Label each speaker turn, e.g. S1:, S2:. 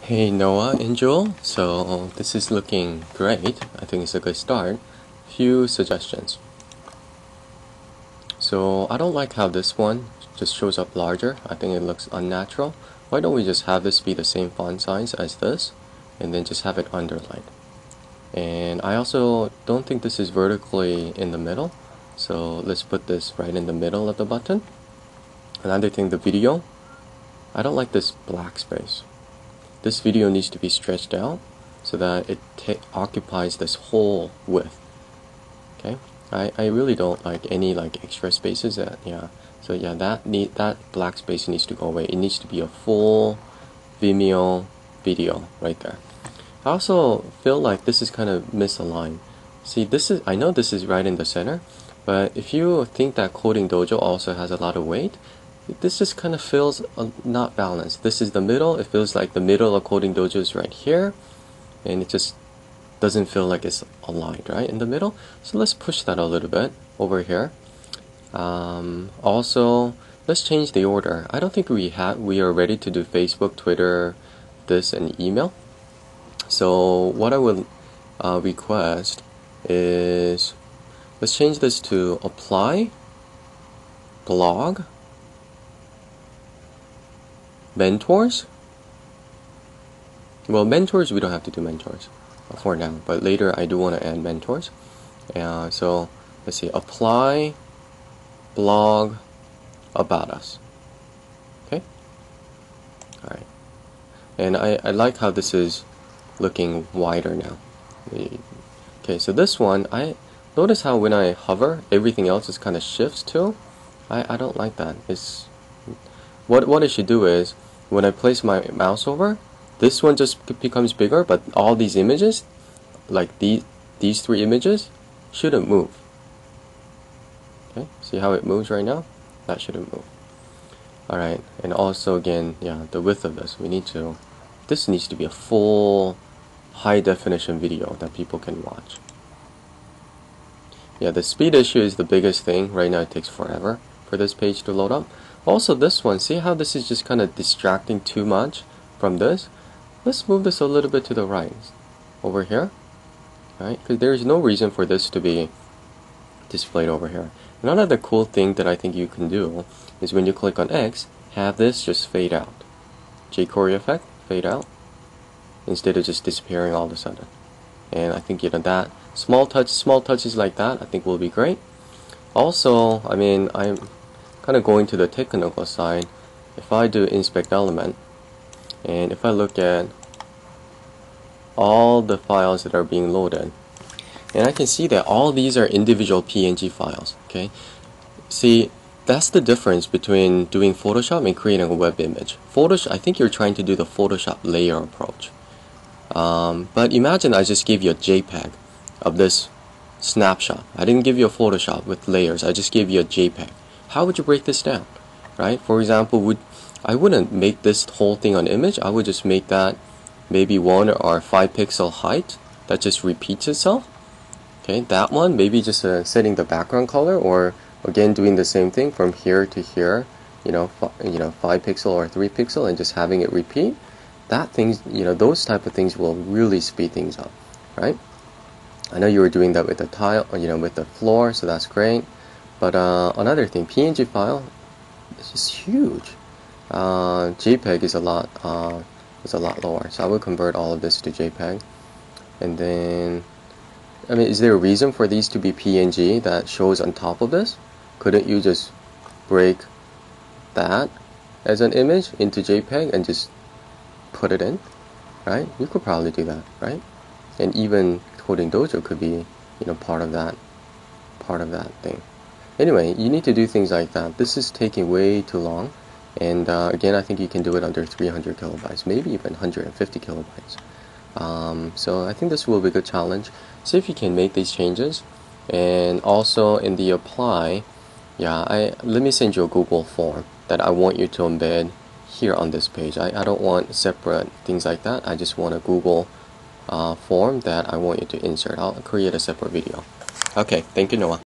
S1: Hey Noah and Joel, so this is looking great. I think it's a good start. Few suggestions. So I don't like how this one just shows up larger. I think it looks unnatural. Why don't we just have this be the same font size as this and then just have it underlined. And I also don't think this is vertically in the middle, so let's put this right in the middle of the button. Another thing, the video. I don't like this black space. This video needs to be stretched out so that it occupies this whole width. Okay, I really don't like any extra spaces. That black space needs to go away. It needs to be a full Vimeo video right there. I also feel like this is kind of misaligned. See, I know this is right in the center, but if you think that Coding Dojo also has a lot of weight, this just kind of feels not balanced. This is the middle. It feels like the middle of Coding Dojo is right here, and it just doesn't feel like it's aligned right in the middle. So let's push that a little bit over here. Also, let's change the order. I don't think we are ready to do Facebook, Twitter, this, and email. So what I would request is let's change this to apply, blog, mentors. Well, mentors, we don't have to do mentors for now, but later I do want to add mentors. So let's see, apply, blog, about us. Okay. All right. And I like how this is looking wider now. Okay, so this one, I notice how when I hover, everything else just kind of shifts too. I don't like that. What I should do is, when I place my mouse over, this one just becomes bigger, but all these images, like these three images, shouldn't move. Okay, see how it moves right now? That shouldn't move. Alright, and also again, yeah, the width of this, this needs to be a full high definition video that people can watch. Yeah, the speed issue is the biggest thing. Right now it takes forever for this page to load up. Also this one, see how this is just kind of distracting too much from this? Let's move this a little bit to the right, over here, right? Because there's no reason for this to be displayed over here. Another cool thing that I think you can do is when you click on X, have this just fade out. jQuery effect, fade out, instead of just disappearing all of a sudden. And I think that small touches like that I think will be great. Also, I mean, I'm kind of going to the technical side. If I do inspect element, and if I look at all the files that are being loaded, and I can see that all these are individual PNG files. Okay, see, that's the difference between doing Photoshop and creating a web image. I think you're trying to do the Photoshop layer approach. But imagine I just gave you a JPEG of this snapshot. I didn't give you a Photoshop with layers. I just gave you a JPEG. How would you break this down, right? For example, I wouldn't make this whole thing an image. I would just make that maybe 1 or 5 pixel height that just repeats itself. Okay, that one, maybe just setting the background color, or again doing the same thing from here to here, 5 pixel or 3 pixel, and just having it repeat. Those type of things will really speed things up, right? I know you were doing that with the tile, with the floor, so that's great. But another thing, PNG file is just huge. JPEG is a lot lower, so I would convert all of this to JPEG. And then, I mean, is there a reason for these to be PNG that shows on top of this? Couldn't you just break that as an image into JPEG and just put it in, right? You could probably do that, right? And even Coding Dojo could be, part of that thing. Anyway, you need to do things like that. This is taking way too long, and again, I think you can do it under 300 kilobytes, maybe even 150 kilobytes. So I think this will be a good challenge. See if you can make these changes. And also in the apply, let me send you a Google form that I want you to embed here on this page. I don't want separate things like that. I just want a Google form that I want you to insert. I'll create a separate video. Okay, thank you, Noah.